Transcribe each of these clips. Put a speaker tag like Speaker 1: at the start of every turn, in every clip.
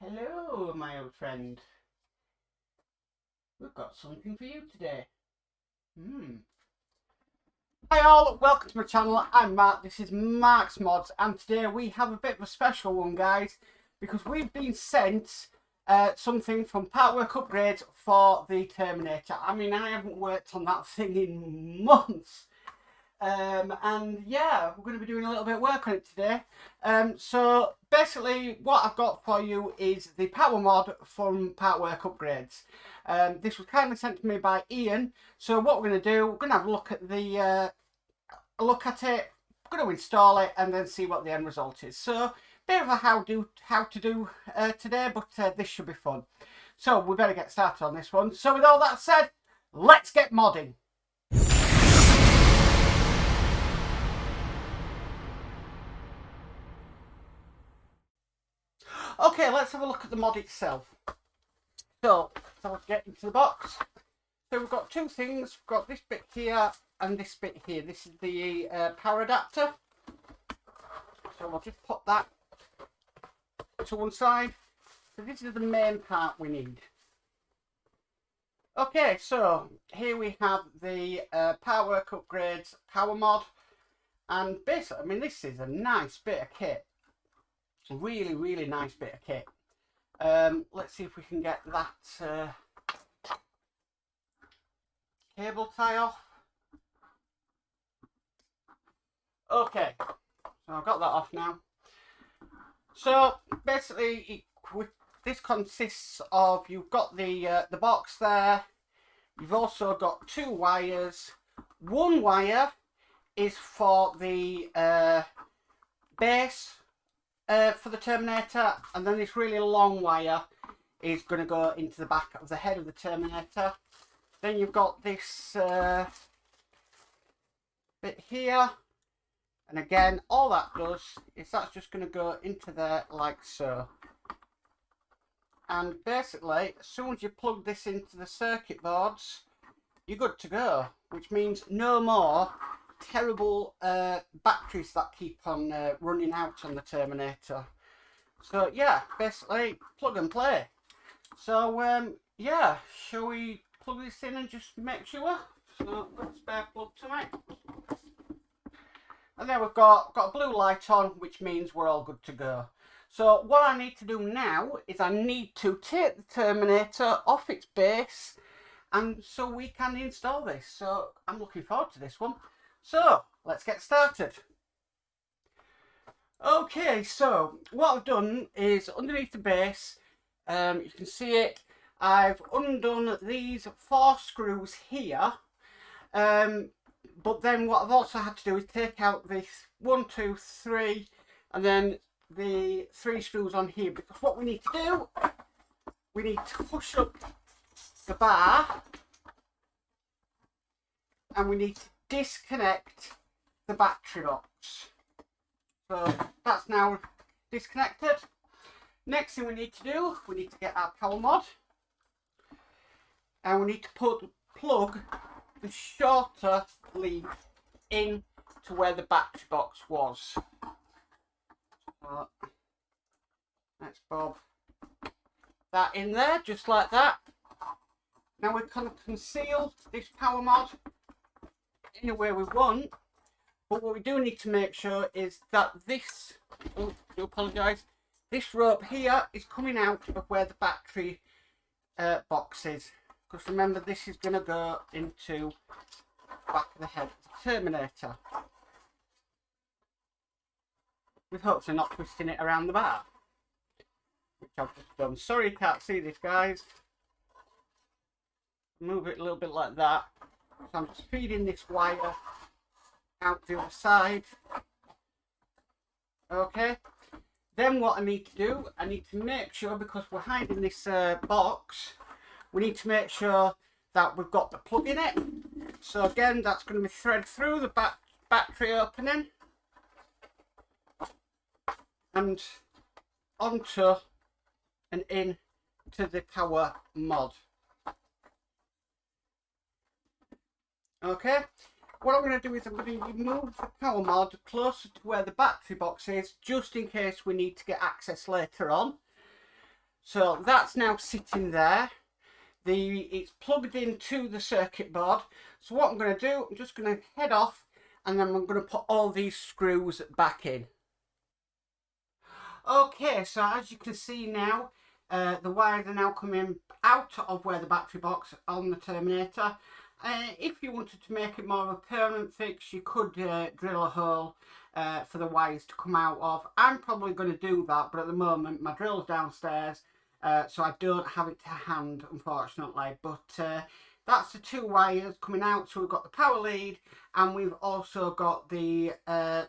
Speaker 1: Hello, my old friend. We've got something for you today. Hi all, welcome to my channel. I'm Mark, this is Mark's Mods, and today we have a bit of a special one, guys, because we've been sent something from Partwork Upgrades for the Terminator. I mean, I haven't worked on that thing in months. And yeah, we're going to be doing a little bit of work on it today. So basically what I've got for you is the power mod from Partwork Upgrades. This was kindly sent to me by Ian. So what we're going to do, we're going to have a look at it, we're going to install it and then see what the end result is. So bit of a how to do today, but this should be fun. So we better get started on this one. So with all that said, let's get modding. Okay, let's have a look at the mod itself. So let's get into the box. So we've got two things. We've got this bit here and this bit here. This is the power adapter. So we'll just put that to one side. So this is the main part we need. Okay, so here we have the Partwork Upgrades power mod. And basically, I mean, this is a nice bit of kit. Really nice bit of kit. Let's see if we can get that cable tie off. Okay, so I've got that off now. So basically this consists of, you've got the box there, you've also got two wires. One wire is for the base for the Terminator, and then this really long wire is going to go into the back of the head of the Terminator. Then you've got this bit here, and again all that does is that's just going to go into there like so. And basically as soon as you plug this into the circuit boards, you're good to go, which means no more terrible batteries that keep on running out on the Terminator. So yeah, basically plug and play. So yeah, shall we plug this in and just make sure? So I've got a spare plug to me, and then we've got a blue light on, which means we're all good to go. So what I need to do now is I need to take the Terminator off its base, and so we can install this. So I'm looking forward to this one. So let's get started. Okay, so what I've done is underneath the base, you can see it, I've undone these 4 screws here, but then what I've also had to do is take out this 1, 2, 3 and then the 3 screws on here, because what we need to do, we need to push up the bar and we need to disconnect the battery box. So that's now disconnected. Next thing we need to do, we need to get our power mod, and we need to plug the shorter lead in to where the battery box was. So let's bob that in there just like that. Now we're going to conceal this power mod in a way we want, but what we do need to make sure is that this, oh, I do apologise, this rope here is coming out of where the battery box is, because remember this is going to go into the back of the head of the Terminator, with hopefully not twisting it around the bar, which I've just done. Sorry you can't see this, guys. Move it a little bit like that. So I'm just feeding this wire out the other side. Okay. Then what I need to do, I need to make sure, because we're hiding this box, we need to make sure that we've got the plug in it. So again, that's going to be thread through the battery opening and onto and in to the power mod. Okay, what I'm going to do is I'm going to move the power mod closer to where the battery box is, just in case we need to get access later on. So that's now sitting there. It's plugged into the circuit board. So what I'm going to do, I'm just going to head off and then I'm going to put all these screws back in. Okay, so as you can see now, the wires are now coming out of where the battery box on the Terminator. If you wanted to make it more of a permanent fix, you could drill a hole for the wires to come out of. I'm probably going to do that, but at the moment my drill's downstairs, so I don't have it to hand, unfortunately. But that's the two wires coming out. So we've got the power lead and we've also got the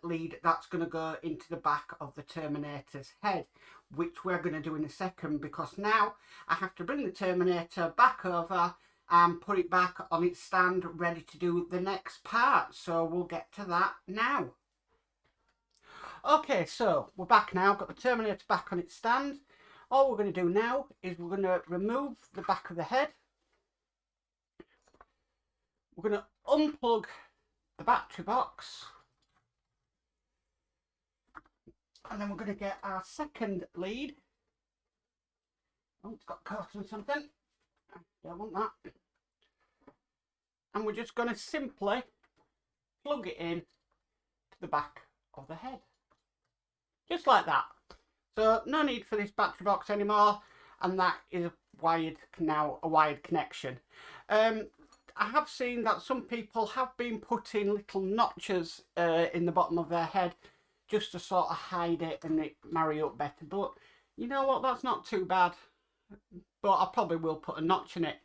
Speaker 1: lead that's going to go into the back of the Terminator's head, which we're going to do in a second, because now I have to bring the Terminator back over and put it back on its stand ready to do the next part. So we'll get to that now. Okay, so we're back now, got the Terminator back on its stand. All we're going to do now is we're going to remove the back of the head. We're going to unplug the battery box. And then we're going to get our second lead. Oh, it's got caught on something. Don't want that. And we're just going to simply plug it in to the back of the head. Just like that. So no need for this battery box anymore, and that is now a wired connection. I have seen that some people have been putting little notches in the bottom of their head just to sort of hide it and it marry up better, but you know what, that's not too bad. But I probably will put a notch in it.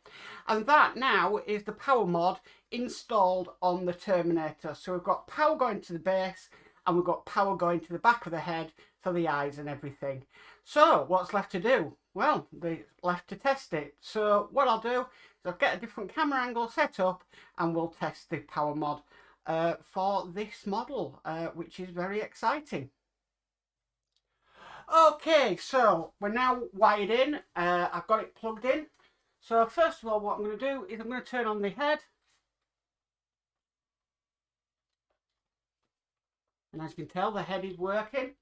Speaker 1: And that now is the power mod installed on the Terminator. So we've got power going to the base and we've got power going to the back of the head for the eyes and everything. So what's left to do? Well, it's left to test it. So what I'll do is I'll get a different camera angle set up and we'll test the power mod for this model, which is very exciting. Okay, so we're now wired in. I've got it plugged in. So first of all, what I'm going to do is I'm going to turn on the head. And as you can tell, the head is working.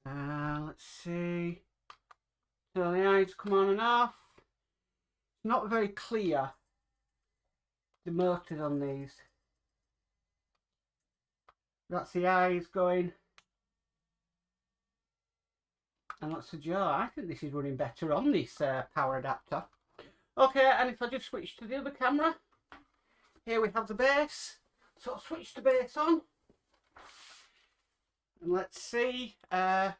Speaker 1: Let's see. So the eyes come on and off. It's not very clear, the motors on these. That's the eyes going. And that's the jaw. I think this is running better on this power adapter. Okay, and if I just switch to the other camera, here we have the base. So I'll switch the base on. And let's see. And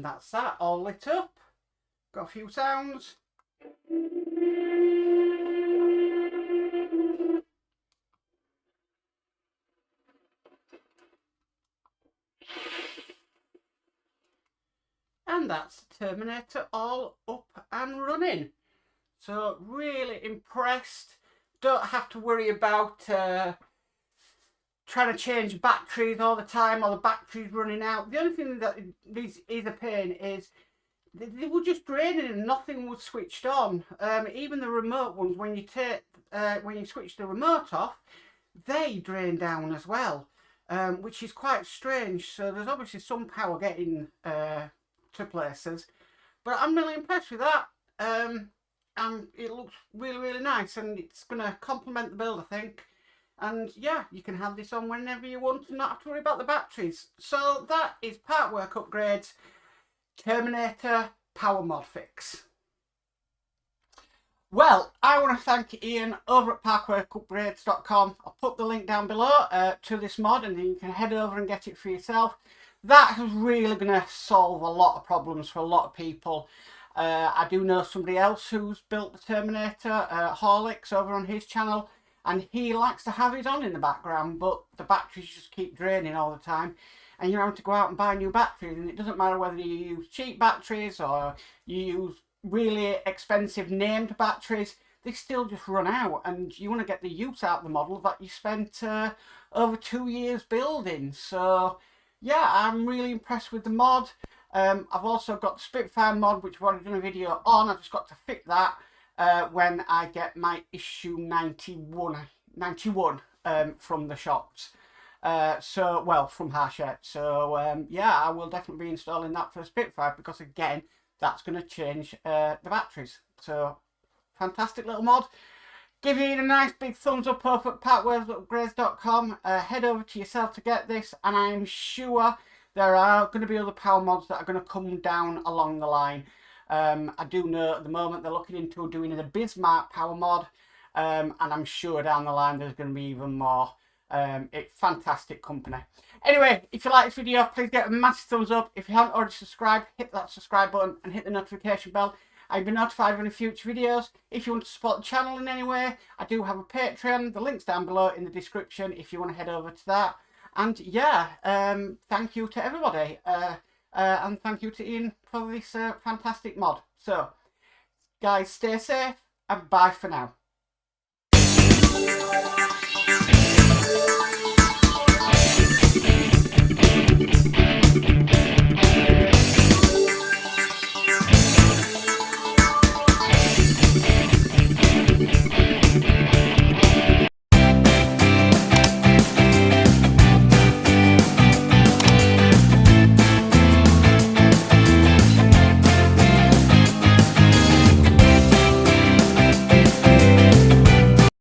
Speaker 1: that's that, all lit up. Got a few sounds. And that's the Terminator all up and running. So really impressed. Don't have to worry about trying to change batteries all the time or the batteries running out. The only thing that is a pain is they were just draining and nothing was switched on. Even the remote ones, when you switch the remote off, they drain down as well, which is quite strange. So there's obviously some power getting to places, but I'm really impressed with that. And it looks really, really nice, and it's going to complement the build, I think. And yeah, you can have this on whenever you want and not have to worry about the batteries. So that is Partwork Upgrades Terminator Power Mod Fix. Well, I want to thank Ian over at partworkupgrades.com. I'll put the link down below to this mod, and then you can head over and get it for yourself. That is really going to solve a lot of problems for a lot of people. I do know somebody else who's built the Terminator, Horlicks, over on his channel, and he likes to have his on in the background, but the batteries just keep draining all the time, and you're having to go out and buy new batteries, and it doesn't matter whether you use cheap batteries or you use really expensive named batteries, they still just run out, and you want to get the use out of the model that you spent over 2 years building. So yeah, I'm really impressed with the mod. I've also got the Spitfire mod, which I've already done a video on. I've just got to fit that when I get my issue 91 from the shops. Well, from Hachette. So yeah, I will definitely be installing that for a Spitfire, because again, that's going to change the batteries. So fantastic little mod. Give it a nice big thumbs up over at partworkupgrades.com. Head over to yourself to get this, and I'm sure there are going to be other power mods that are going to come down along the line. I do know at the moment they're looking into doing the Bismarck power mod, and I'm sure down the line there's going to be even more. It's fantastic company. Anyway, if you like this video, please get a massive thumbs up. If you haven't already subscribed, hit that subscribe button and hit the notification bell. I'll be notified of any future videos. If you want to support the channel in any way, I do have a Patreon. The link's down below in the description if you want to head over to that. And yeah, thank you to everybody. And thank you to Ian for this fantastic mod. So, guys, stay safe and bye for now.